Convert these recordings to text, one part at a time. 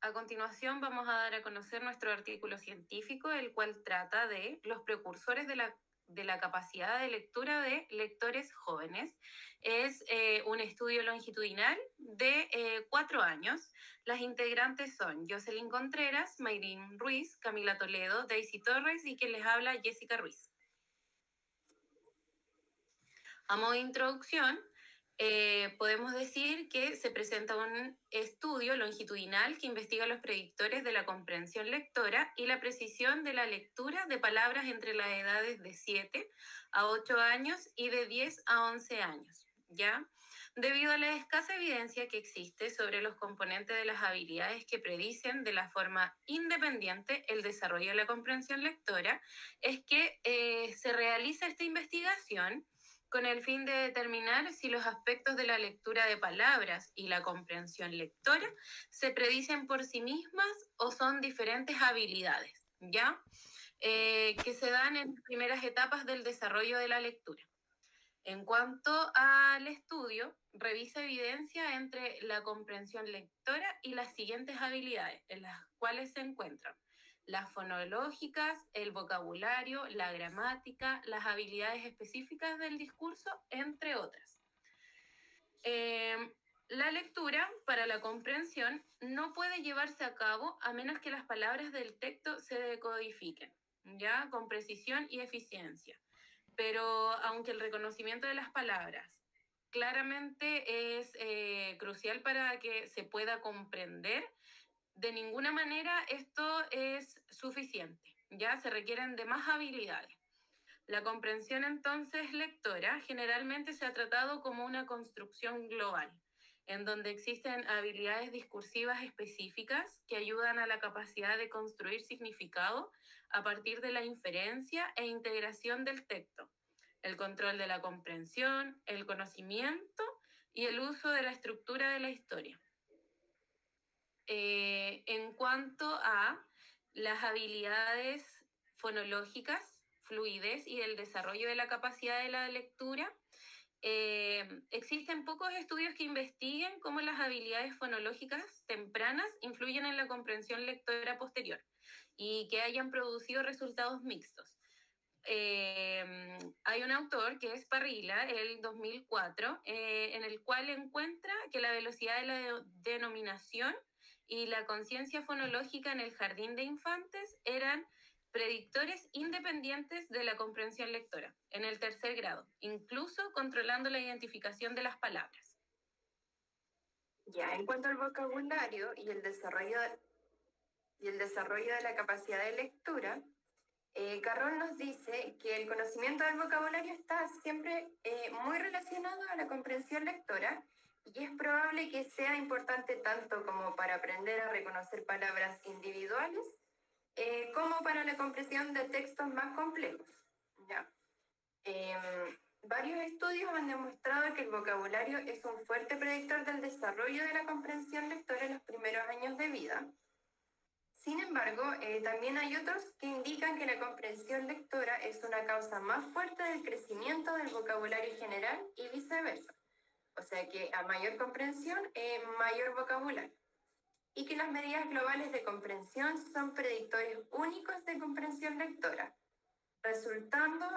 A continuación vamos a dar a conocer nuestro artículo científico, el cual trata de los precursores de la capacidad de lectura de lectores jóvenes. Es un estudio longitudinal de 4 años. Las integrantes son Jocelyn Contreras, Mayrin Ruiz, Camila Toledo, Daisy Torres y quien les habla, Jessica Ruiz. A modo de introducción, podemos decir que se presenta un estudio longitudinal que investiga los predictores de la comprensión lectora y la precisión de la lectura de palabras entre las edades de 7 a 8 años y de 10 a 11 años, ¿ya? Debido a la escasa evidencia que existe sobre los componentes de las habilidades que predicen de la forma independiente el desarrollo de la comprensión lectora, es que se realiza esta investigación con el fin de determinar si los aspectos de la lectura de palabras y la comprensión lectora se predicen por sí mismas o son diferentes habilidades, ¿ya? Que se dan en primeras etapas del desarrollo de la lectura. En cuanto al estudio, revisa evidencia entre la comprensión lectora y las siguientes habilidades, en las cuales se encuentran las fonológicas, el vocabulario, la gramática, las habilidades específicas del discurso, entre otras. La lectura para la comprensión no puede llevarse a cabo a menos que las palabras del texto se decodifiquen, ¿ya? Con precisión y eficiencia. Pero aunque el reconocimiento de las palabras claramente es crucial para que se pueda comprender, de ninguna manera esto es suficiente, ya se requieren de más habilidades. La comprensión entonces lectora generalmente se ha tratado como una construcción global, en donde existen habilidades discursivas específicas que ayudan a la capacidad de construir significado a partir de la inferencia e integración del texto, el control de la comprensión, el conocimiento y el uso de la estructura de la historia. En cuanto a las habilidades fonológicas, fluidez y el desarrollo de la capacidad de la lectura, existen pocos estudios que investiguen cómo las habilidades fonológicas tempranas influyen en la comprensión lectora posterior y que hayan producido resultados mixtos. Hay un autor que es Parrilla, el 2004, en el cual encuentra que la velocidad de la denominación y la conciencia fonológica en el jardín de infantes eran predictores independientes de la comprensión lectora, en el 3er grado, incluso controlando la identificación de las palabras. Ya, en cuanto al vocabulario y el desarrollo de la capacidad de lectura, Carroll nos dice que el conocimiento del vocabulario está siempre muy relacionado a la comprensión lectora y es probable que sea importante tanto como para aprender a reconocer palabras individuales como para la comprensión de textos más complejos. ¿Ya? Varios estudios han demostrado que el vocabulario es un fuerte predictor del desarrollo de la comprensión lectora en los primeros años de vida. Sin embargo, también hay otros que indican que la comprensión lectora es una causa más fuerte del crecimiento del vocabulario general y viceversa. O sea que a mayor comprensión, mayor vocabulario. Y que las medidas globales de comprensión son predictores únicos de comprensión lectora, resultando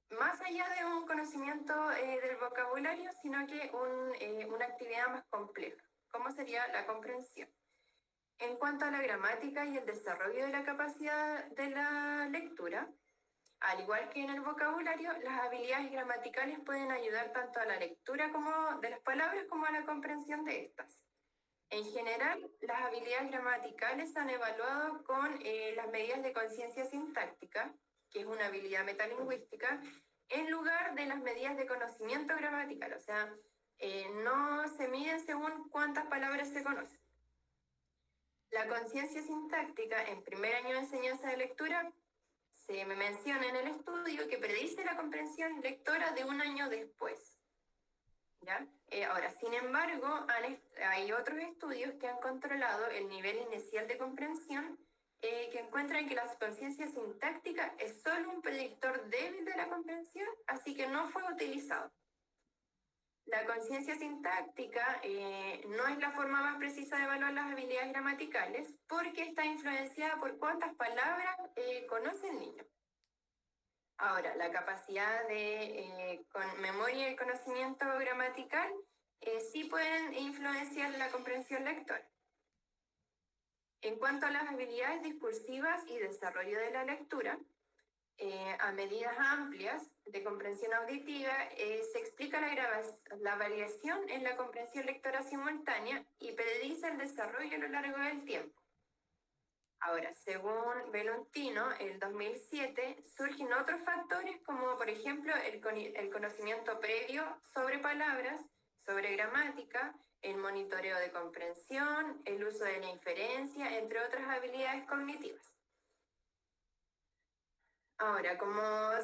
más allá de un conocimiento del vocabulario, sino que una actividad más compleja. ¿Cómo sería la comprensión? En cuanto a la gramática y el desarrollo de la capacidad de la lectura, al igual que en el vocabulario, las habilidades gramaticales pueden ayudar tanto a la lectura de las palabras como a la comprensión de estas. En general, las habilidades gramaticales se han evaluado con las medidas de conciencia sintáctica, que es una habilidad metalingüística, en lugar de las medidas de conocimiento gramatical. O sea, no se miden según cuántas palabras se conocen. La conciencia sintáctica en primer año de enseñanza de lectura se me menciona en el estudio que predice la comprensión lectora de un año después. ¿Ya? Ahora, sin embargo, hay otros estudios que han controlado el nivel inicial de comprensión que encuentran que la conciencia sintáctica es solo un predictor débil de la comprensión, así que no fue utilizado. La conciencia sintáctica no es la forma más precisa de evaluar las habilidades gramaticales porque está influenciada por cuántas palabras conoce el niño. Ahora, la capacidad de con memoria y conocimiento gramatical sí pueden influenciar la comprensión lectora. En cuanto a las habilidades discursivas y desarrollo de la lectura, a medidas amplias de comprensión auditiva, se explica la variación en la comprensión lectora simultánea y predice el desarrollo a lo largo del tiempo. Ahora, según Velontino, el 2007, surgen otros factores como, por ejemplo, el conocimiento previo sobre palabras, sobre gramática, el monitoreo de comprensión, el uso de la inferencia, entre otras habilidades cognitivas. Ahora, como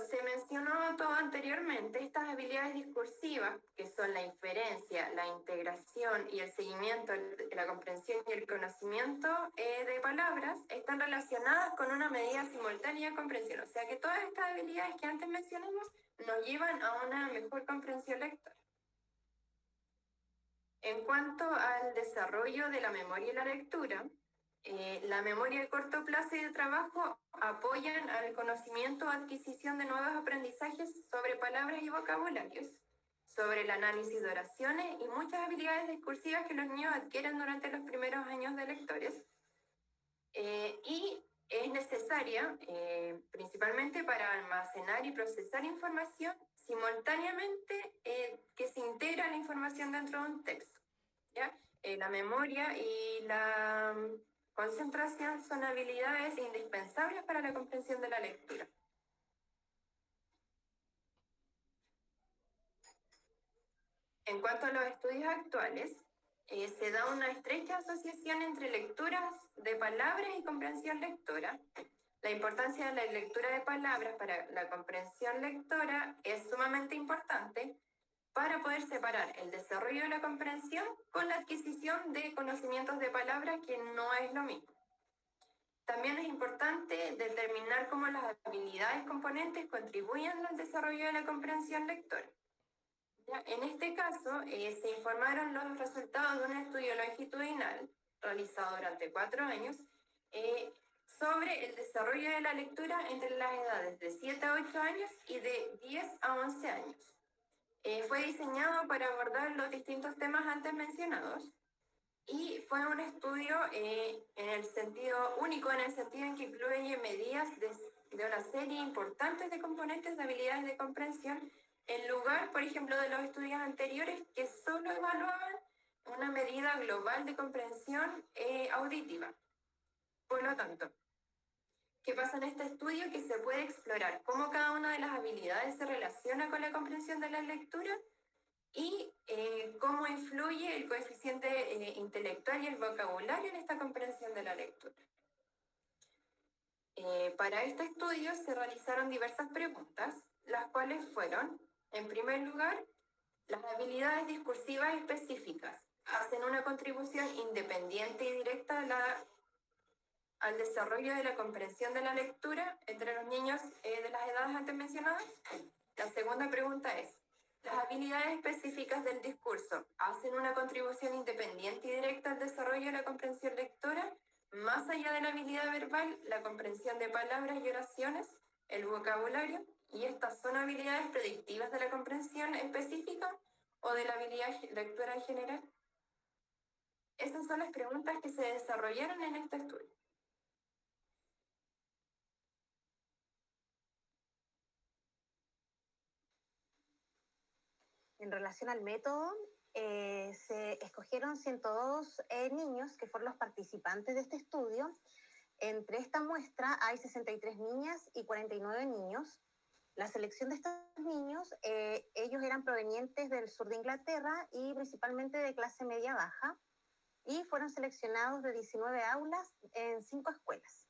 se mencionó todo anteriormente, estas habilidades discursivas, que son la inferencia, la integración y el seguimiento, la comprensión y el conocimiento de palabras, están relacionadas con una medida simultánea de comprensión. O sea que todas estas habilidades que antes mencionamos nos llevan a una mejor comprensión lectora. En cuanto al desarrollo de la memoria y la lectura, la memoria de corto plazo y de trabajo apoyan al conocimiento o adquisición de nuevos aprendizajes sobre palabras y vocabularios, sobre el análisis de oraciones y muchas habilidades discursivas que los niños adquieren durante los primeros años de lectores. Y es necesaria principalmente para almacenar y procesar información simultáneamente que se integra la información dentro de un texto. ¿Ya? La memoria y la concentración son habilidades indispensables para la comprensión de la lectura. En cuanto a los estudios actuales, se da una estrecha asociación entre lecturas de palabras y comprensión lectora. La importancia de la lectura de palabras para la comprensión lectora es sumamente importante para poder separar el desarrollo de la comprensión con la adquisición de conocimientos de palabras, que no es lo mismo. También es importante determinar cómo las habilidades componentes contribuyen al desarrollo de la comprensión lectora. ¿Ya? En este caso, se informaron los resultados de un estudio longitudinal realizado durante 4 años sobre el desarrollo de la lectura entre las edades de 7 a 8 años y de 10 a 11 años. Fue diseñado para abordar los distintos temas antes mencionados y fue un estudio en el sentido único, en el sentido en que incluye medidas de una serie importante de componentes de habilidades de comprensión, en lugar, por ejemplo, de los estudios anteriores que solo evaluaban una medida global de comprensión auditiva. Por lo tanto, ¿qué pasa en este estudio? Que se puede explorar cómo cada una de las habilidades se relaciona con la comprensión de la lectura y cómo influye el coeficiente intelectual y el vocabulario en esta comprensión de la lectura. Para este estudio se realizaron diversas preguntas, las cuales fueron, en primer lugar, las habilidades discursivas específicas hacen una contribución independiente y directa al desarrollo de la comprensión de la lectura entre los niños de las edades antes mencionadas. La segunda pregunta es, ¿las habilidades específicas del discurso hacen una contribución independiente y directa al desarrollo de la comprensión lectora, más allá de la habilidad verbal, la comprensión de palabras y oraciones, el vocabulario? ¿Y estas son habilidades predictivas de la comprensión específica o de la habilidad lectora en general? Esas son las preguntas que se desarrollaron en este estudio. En relación al método, se escogieron 102 niños que fueron los participantes de este estudio. Entre esta muestra hay 63 niñas y 49 niños. La selección de estos niños, ellos eran provenientes del sur de Inglaterra y principalmente de clase media-baja, y fueron seleccionados de 19 aulas en 5 escuelas.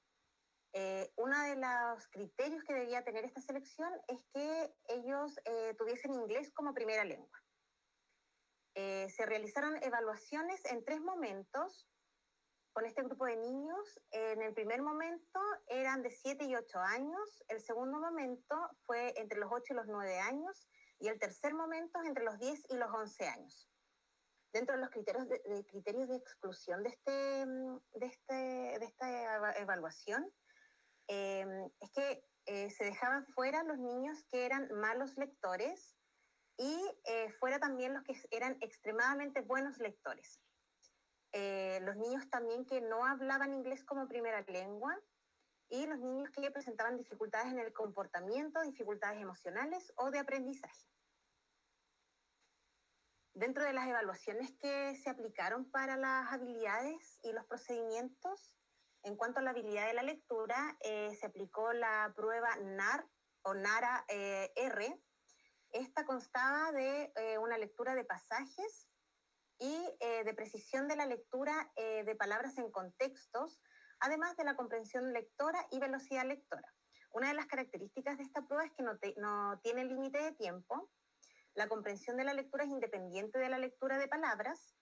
Uno de los criterios que debía tener esta selección es que ellos tuviesen inglés como primera lengua. Se realizaron evaluaciones en 3 momentos con este grupo de niños. En el primer momento eran de 7 y 8 años, el segundo momento fue entre los 8 y los 9 años, y el tercer momento es entre los 10 y los 11 años. Dentro de los criterios de exclusión de esta evaluación, es que se dejaban fuera los niños que eran malos lectores y fuera también los que eran extremadamente buenos lectores. Los niños también que no hablaban inglés como primera lengua y los niños que presentaban dificultades en el comportamiento, dificultades emocionales o de aprendizaje. Dentro de las evaluaciones que se aplicaron para las habilidades y los procedimientos, en cuanto a la habilidad de la lectura, se aplicó la prueba NAR o NARA-R. Esta constaba de una lectura de pasajes y de precisión de la lectura de palabras en contextos, además de la comprensión lectora y velocidad lectora. Una de las características de esta prueba es que no tiene límite de tiempo. La comprensión de la lectura es independiente de la lectura de palabras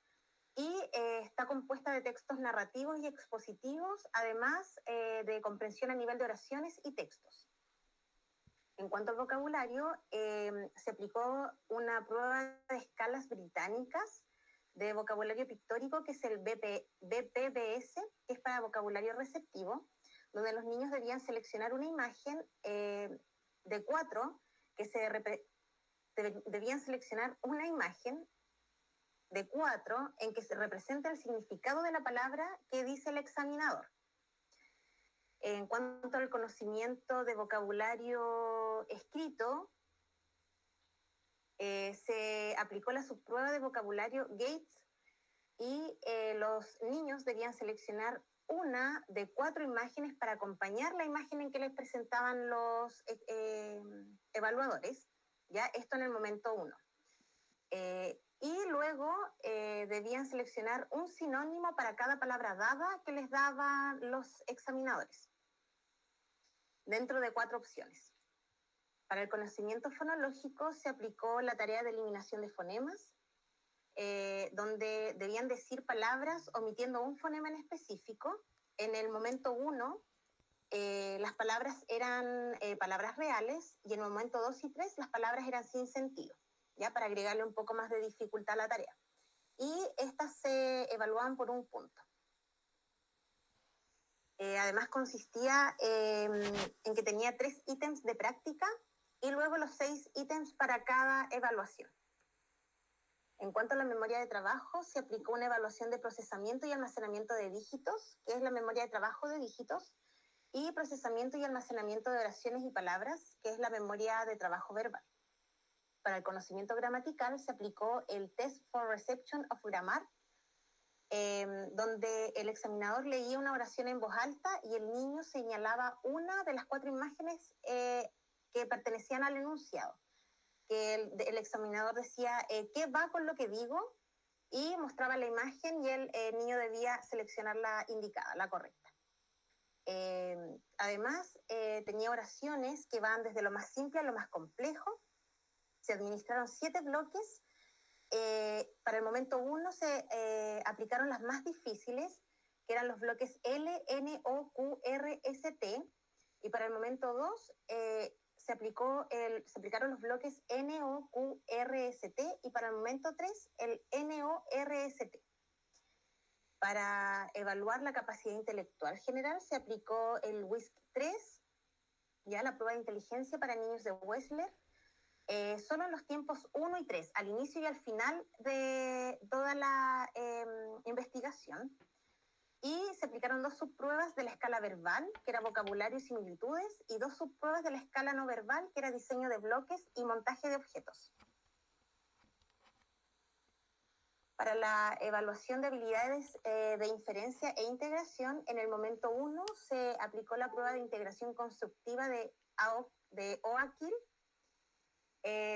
y está compuesta de textos narrativos y expositivos, además de comprensión a nivel de oraciones y textos. En cuanto al vocabulario, se aplicó una prueba de escalas británicas de vocabulario pictórico, que es el BPBS, que es para vocabulario receptivo, donde los niños debían seleccionar una imagen de 4 debían seleccionar una imagen de 4 en que se representa el significado de la palabra que dice el examinador. En cuanto al conocimiento de vocabulario escrito, se aplicó la subprueba de vocabulario Gates y los niños debían seleccionar una de 4 imágenes para acompañar la imagen en que les presentaban los evaluadores. ¿Ya? Esto en el momento 1. Y luego debían seleccionar un sinónimo para cada palabra dada que les daban los examinadores, dentro de 4 opciones. Para el conocimiento fonológico se aplicó la tarea de eliminación de fonemas, donde debían decir palabras omitiendo un fonema en específico. En el momento 1, las palabras eran palabras reales, y en el momento 2 y 3 las palabras eran sin sentido, ya para agregarle un poco más de dificultad a la tarea. Y estas se evaluaban por un punto. Además consistía en que tenía 3 ítems de práctica y luego los 6 ítems para cada evaluación. En cuanto a la memoria de trabajo, se aplicó una evaluación de procesamiento y almacenamiento de dígitos, que es la memoria de trabajo de dígitos, y procesamiento y almacenamiento de oraciones y palabras, que es la memoria de trabajo verbal. Para el conocimiento gramatical se aplicó el Test for Reception of Grammar, donde el examinador leía una oración en voz alta y el niño señalaba una de las 4 imágenes que pertenecían al enunciado. Que el examinador decía, ¿qué va con lo que digo? Y mostraba la imagen y el niño debía seleccionar la indicada, la correcta. Además, tenía oraciones que van desde lo más simple a lo más complejo. Se administraron 7 bloques. Para el momento 1 se aplicaron las más difíciles, que eran los bloques L, N, O, Q, R, S, T. Y para el momento 2 se aplicaron los bloques N, O, Q, R, S, T. Y para el momento 3 el N, O, R, S, T. Para evaluar la capacidad intelectual general se aplicó el WISC-3, ya la prueba de inteligencia para niños de Wechsler, solo en los tiempos 1 y 3, al inicio y al final de toda la investigación. Y se aplicaron 2 subpruebas de la escala verbal, que era vocabulario y similitudes, y 2 subpruebas de la escala no verbal, que era diseño de bloques y montaje de objetos. Para la evaluación de habilidades de inferencia e integración, en el momento 1 se aplicó la prueba de integración constructiva de OAKIL,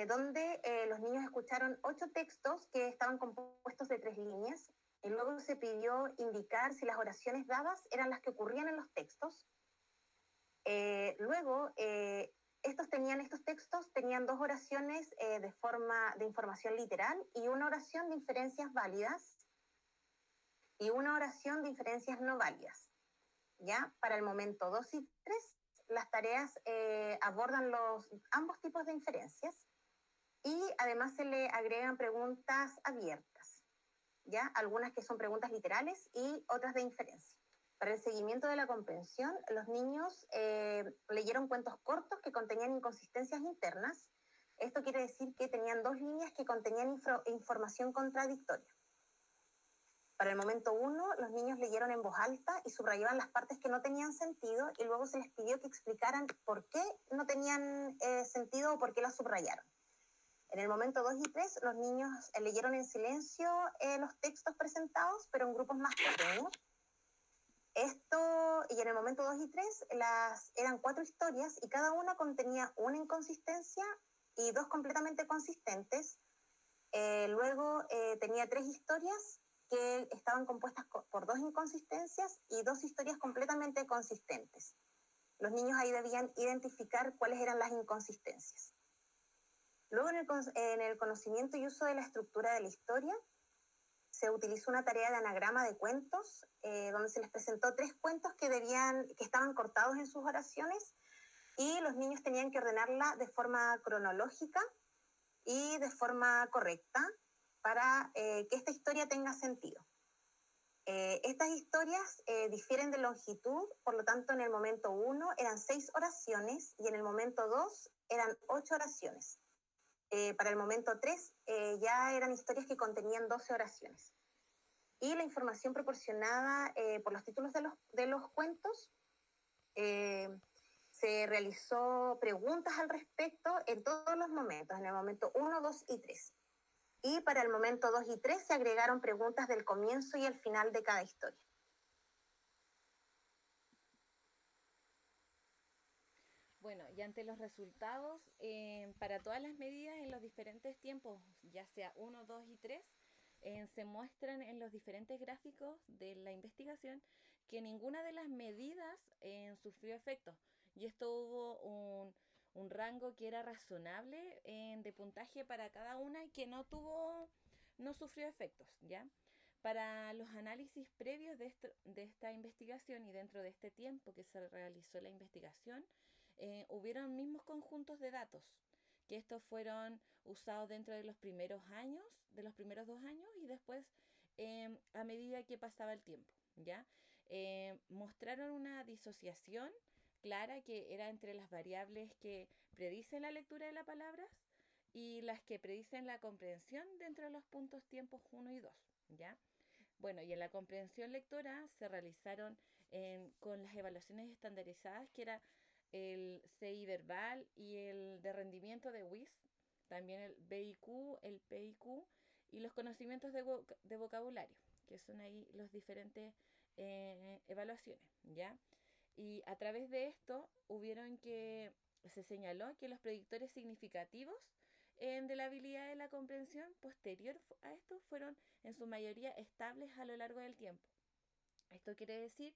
donde los niños escucharon 8 textos que estaban compuestos de 3 líneas, y luego se pidió indicar si las oraciones dadas eran las que ocurrían en los textos. Luego, estos textos tenían 2 oraciones de información literal y una oración de inferencias válidas y una oración de inferencias no válidas. ¿Ya? Para el momento 2 y 3, las tareas abordan ambos tipos de inferencias. Y además se le agregan preguntas abiertas, ¿ya? Algunas que son preguntas literales y otras de inferencia. Para el seguimiento de la comprensión, los niños leyeron cuentos cortos que contenían inconsistencias internas. Esto quiere decir que tenían 2 líneas que contenían información contradictoria. Para el momento 1, los niños leyeron en voz alta y subrayaban las partes que no tenían sentido y luego se les pidió que explicaran por qué no tenían sentido o por qué las subrayaron. En el momento 2 y 3, los niños leyeron en silencio los textos presentados, pero en grupos más pequeños. Y en el momento 2 y 3 eran 4 historias y cada una contenía una inconsistencia y 2 completamente consistentes. Luego tenía 3 historias que estaban compuestas por 2 inconsistencias y 2 historias completamente consistentes. Los niños ahí debían identificar cuáles eran las inconsistencias. Luego en el conocimiento y uso de la estructura de la historia, se utilizó una tarea de anagrama de cuentos, donde se les presentó 3 cuentos que estaban cortados en sus oraciones y los niños tenían que ordenarla de forma cronológica y de forma correcta para que esta historia tenga sentido. Estas historias difieren de longitud, por lo tanto en el momento 1 eran 6 oraciones y en el momento 2 eran 8 oraciones. Para el momento 3 ya eran historias que contenían 12 oraciones. Y la información proporcionada por los títulos de los cuentos, se realizó preguntas al respecto en todos los momentos, en el momento 1, 2 y 3. Y para el momento 2 y 3 se agregaron preguntas del comienzo y el final de cada historia. Bueno, y ante los resultados, para todas las medidas en los diferentes tiempos, ya sea 1, 2 y 3, se muestran en los diferentes gráficos de la investigación que ninguna de las medidas sufrió efectos. Y esto hubo un rango que era razonable de puntaje para cada una y que no sufrió efectos, ¿ya? Para los análisis previos de esta investigación y dentro de este tiempo que se realizó la investigación, hubieron mismos conjuntos de datos, que estos fueron usados dentro de los primeros años, de los primeros 2 años y después a medida que pasaba el tiempo, ¿ya? Mostraron una disociación clara que era entre las variables que predicen la lectura de las palabras y las que predicen la comprensión dentro de los puntos tiempos 1 y 2, ¿ya? Bueno, y en la comprensión lectora se realizaron con las evaluaciones estandarizadas, que era el CI verbal y el de rendimiento de WIS, también el BIQ, el PIQ y los conocimientos de vocabulario, que son ahí los diferentes evaluaciones, ¿ya? Y a través de esto se señaló que los predictores significativos de la habilidad de la comprensión posterior a esto fueron en su mayoría estables a lo largo del tiempo. Esto quiere decir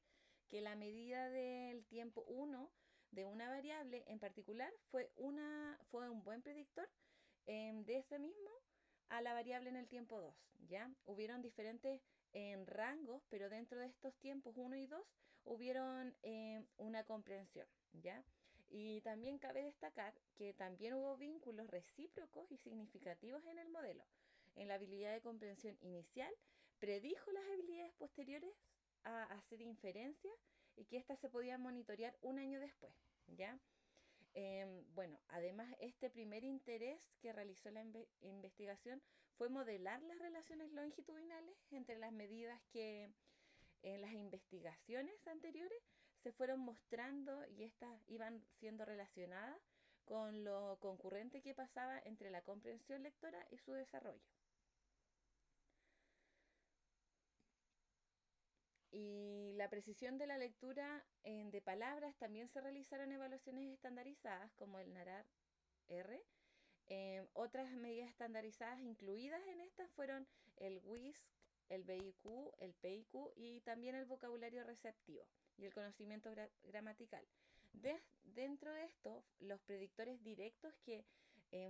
que la medida del tiempo 1 de una variable en particular fue un buen predictor de ese mismo a la variable en el tiempo 2, ¿ya? Hubieron diferentes rangos, pero dentro de estos tiempos 1 y 2 hubieron una comprensión, ¿ya? Y también cabe destacar que también hubo vínculos recíprocos y significativos en el modelo. En la habilidad de comprensión inicial predijo las habilidades posteriores a hacer inferencias y que éstas se podían monitorear un año después, ¿ya? Bueno, además este primer interés que realizó la investigación fue modelar las relaciones longitudinales entre las medidas que en las investigaciones anteriores se fueron mostrando y estas iban siendo relacionadas con lo concurrente que pasaba entre la comprensión lectora y su desarrollo. Y la precisión de la lectura de palabras también se realizaron evaluaciones estandarizadas como el NARAR-R. Otras medidas estandarizadas incluidas en estas fueron el WISC, el BIQ, el PIQ y también el vocabulario receptivo y el conocimiento gramatical. Dentro de esto, los predictores directos que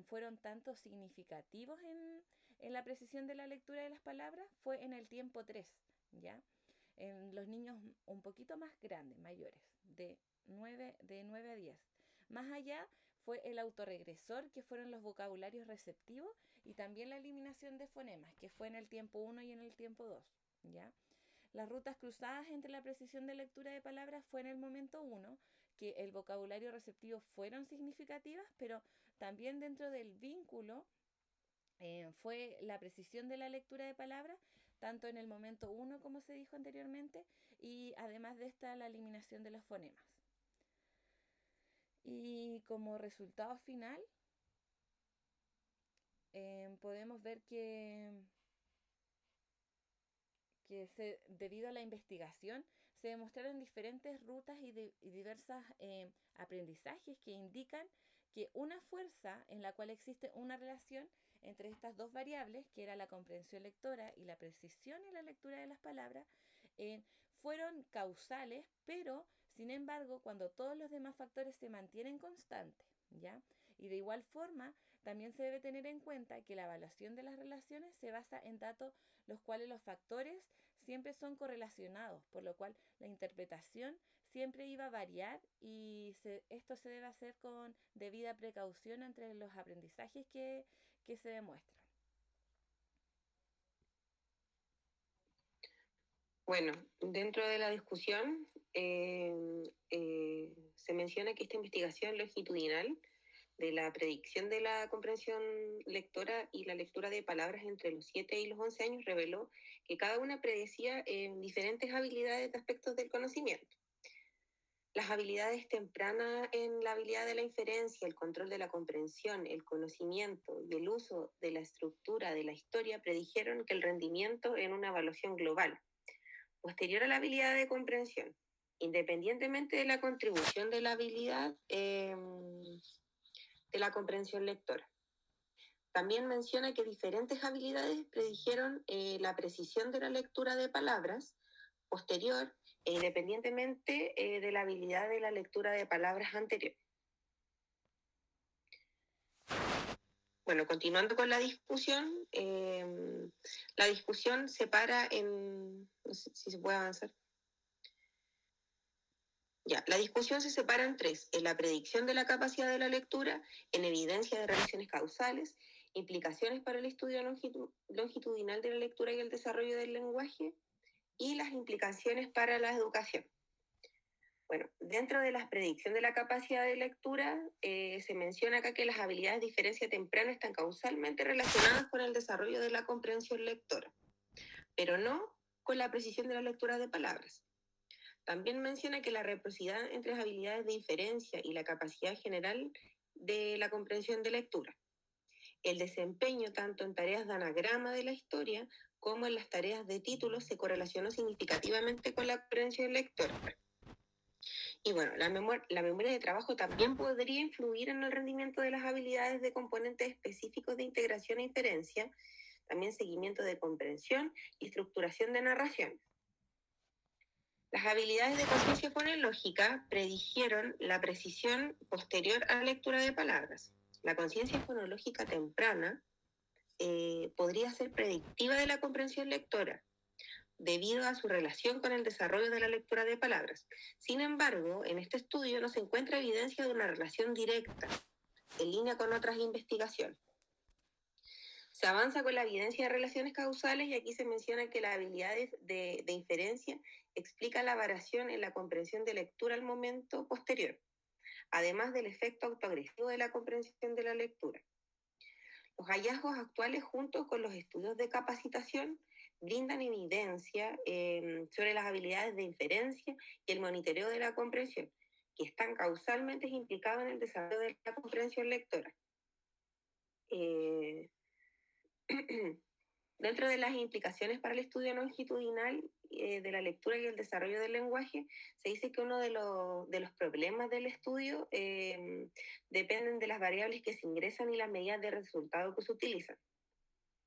fueron tanto significativos en la precisión de la lectura de las palabras fue en el tiempo 3, ¿ya? En los niños un poquito más grandes, mayores, de 9 a 10. Más allá fue el autorregresor, que fueron los vocabularios receptivos, y también la eliminación de fonemas, que fue en el tiempo 1 y en el tiempo 2, ¿ya? Las rutas cruzadas entre la precisión de lectura de palabras fue en el momento 1, que el vocabulario receptivo fueron significativas, pero también dentro del vínculo fue la precisión de la lectura de palabras, tanto en el momento 1, como se dijo anteriormente, y además de esta, la eliminación de los fonemas. Y como resultado final, podemos ver que debido a la investigación se demostraron diferentes rutas y diversas aprendizajes que indican que una fuerza en la cual existe una relación entre estas dos variables, que era la comprensión lectora y la precisión en la lectura de las palabras, fueron causales, pero sin embargo, cuando todos los demás factores se mantienen constantes, ¿ya? Y de igual forma, también se debe tener en cuenta que la evaluación de las relaciones se basa en datos los cuales los factores siempre son correlacionados, por lo cual la interpretación siempre iba a variar, y esto se debe hacer con debida precaución entre los aprendizajes que se demuestran. Bueno, dentro de la discusión se menciona que esta investigación longitudinal de la predicción de la comprensión lectora y la lectura de palabras entre los 7 y los 11 años reveló que cada una predecía diferentes habilidades de aspectos del conocimiento. Las habilidades tempranas en la habilidad de la inferencia, el control de la comprensión, el conocimiento y el uso de la estructura de la historia predijeron que el rendimiento en una evaluación global, posterior a la habilidad de comprensión, independientemente de la contribución de la habilidad de la comprensión lectora. También menciona que diferentes habilidades predijeron la precisión de la lectura de palabras posterior e independientemente de la habilidad de la lectura de palabras anterior. Bueno, continuando con la discusión se para en... No sé si se puede avanzar. Ya, la discusión se separa en tres: en la predicción de la capacidad de la lectura, en evidencia de relaciones causales, implicaciones para el estudio longitudinal de la lectura y el desarrollo del lenguaje, y las implicaciones para la educación. Bueno, dentro de la predicción de la capacidad de lectura, se menciona acá que las habilidades de diferencia temprana están causalmente relacionadas con el desarrollo de la comprensión lectora, pero no con la precisión de la lectura de palabras. También menciona que la reciprocidad entre las habilidades de inferencia y la capacidad general de la comprensión de lectura. El desempeño tanto en tareas de anagrama de la historia como en las tareas de títulos se correlacionó significativamente con la comprensión lectora. Y bueno, la memoria de trabajo también podría influir en el rendimiento de las habilidades de componentes específicos de integración e inferencia, también seguimiento de comprensión y estructuración de narración. Las habilidades de conciencia fonológica predijeron la precisión posterior a la lectura de palabras. La conciencia fonológica temprana podría ser predictiva de la comprensión lectora, debido a su relación con el desarrollo de la lectura de palabras. Sin embargo, en este estudio no se encuentra evidencia de una relación directa, en línea con otras investigaciones. Se avanza con la evidencia de relaciones causales, y aquí se menciona que las habilidades de inferencia explican la variación en la comprensión de lectura al momento posterior, además del efecto autoagresivo de la comprensión de la lectura. Los hallazgos actuales, junto con los estudios de capacitación, brindan evidencia sobre las habilidades de inferencia y el monitoreo de la comprensión, que están causalmente implicados en el desarrollo de la comprensión lectora. Dentro de las implicaciones para el estudio longitudinal de la lectura y el desarrollo del lenguaje, se dice que uno de los problemas del estudio dependen de las variables que se ingresan y las medidas de resultado que se utilizan,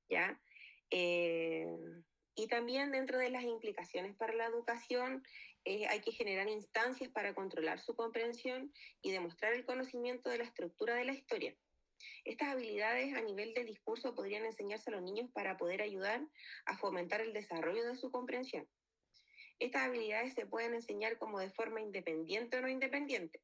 ¿ya? Y también dentro de las implicaciones para la educación, hay que generar instancias para controlar su comprensión y demostrar el conocimiento de la estructura de la historia. Estas habilidades a nivel del discurso podrían enseñarse a los niños para poder ayudar a fomentar el desarrollo de su comprensión. Estas habilidades se pueden enseñar como de forma independiente o no independiente,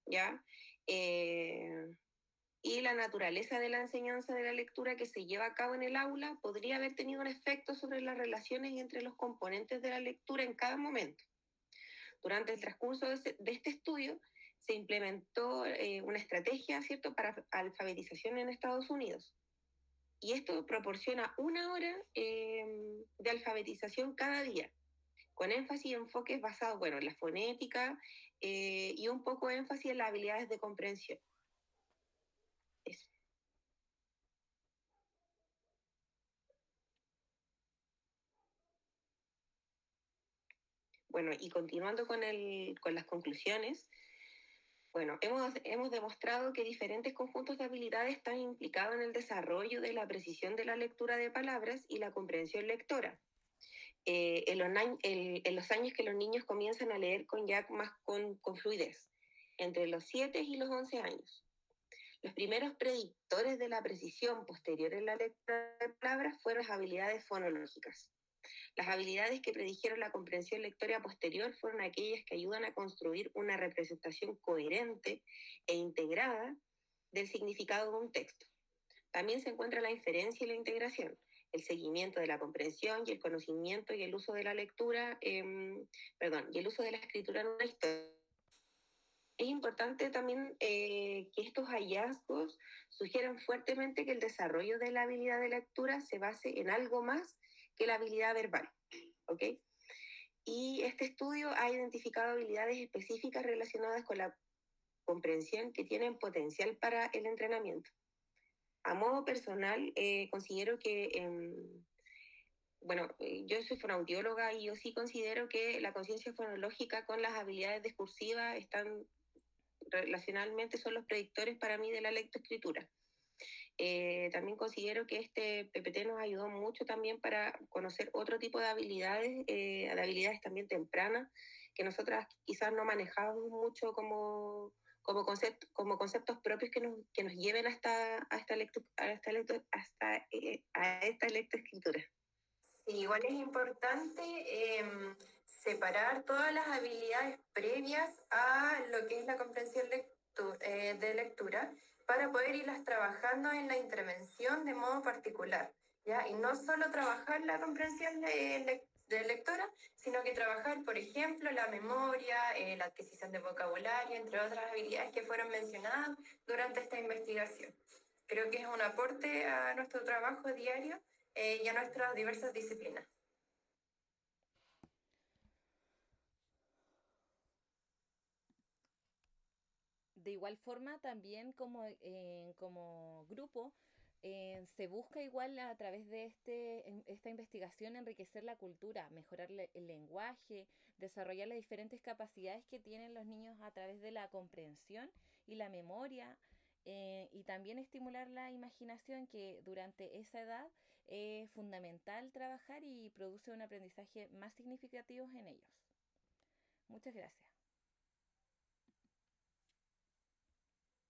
¿ya? y la naturaleza de la enseñanza de la lectura que se lleva a cabo en el aula podría haber tenido un efecto sobre las relaciones entre los componentes de la lectura en cada momento. Durante el transcurso de este estudio se implementó una estrategia, ¿cierto?, para alfabetización en Estados Unidos. Y esto proporciona 1 hora de alfabetización cada día, con énfasis y enfoques basados, bueno, en la fonética y un poco de énfasis en las habilidades de comprensión. Eso. Bueno, y continuando con las conclusiones, bueno, hemos demostrado que diferentes conjuntos de habilidades están implicados en el desarrollo de la precisión de la lectura de palabras y la comprensión lectora. En los años que los niños comienzan a leer con fluidez, entre los 7 y los 11 años. Los primeros predictores de la precisión posterior en la lectura de palabras fueron las habilidades fonológicas. Las habilidades que predijeron la comprensión lectora posterior fueron aquellas que ayudan a construir una representación coherente e integrada del significado de un texto. También se encuentra la inferencia y la integración, el seguimiento de la comprensión y el conocimiento y el uso de la lectura, y el uso de la escritura en una historia. Es importante también que estos hallazgos sugieran fuertemente que el desarrollo de la habilidad de lectura se base en algo más que la habilidad verbal, ¿ok? Y este estudio ha identificado habilidades específicas relacionadas con la comprensión que tienen potencial para el entrenamiento. A modo personal, considero que, yo soy fonoaudióloga y yo sí considero que la conciencia fonológica con las habilidades discursivas están relacionalmente, son los predictores para mí de la lectoescritura. También considero que este PPT nos ayudó mucho también para conocer otro tipo de habilidades también tempranas, que nosotras quizás no manejamos mucho como conceptos propios que nos lleven a esta lectoescritura. Sí, igual es importante separar todas las habilidades previas a lo que es la comprensión de lectura para poder irlas trabajando en la intervención de modo particular, ¿ya? Y no solo trabajar la comprensión de lectora, sino que trabajar, por ejemplo, la memoria, la adquisición de vocabulario, entre otras habilidades que fueron mencionadas durante esta investigación. Creo que es un aporte a nuestro trabajo diario y a nuestras diversas disciplinas. De igual forma, también como grupo, se busca igual a través de esta investigación enriquecer la cultura, mejorar el lenguaje, desarrollar las diferentes capacidades que tienen los niños a través de la comprensión y la memoria, y también estimular la imaginación, que durante esa edad es fundamental trabajar y produce un aprendizaje más significativo en ellos. Muchas gracias.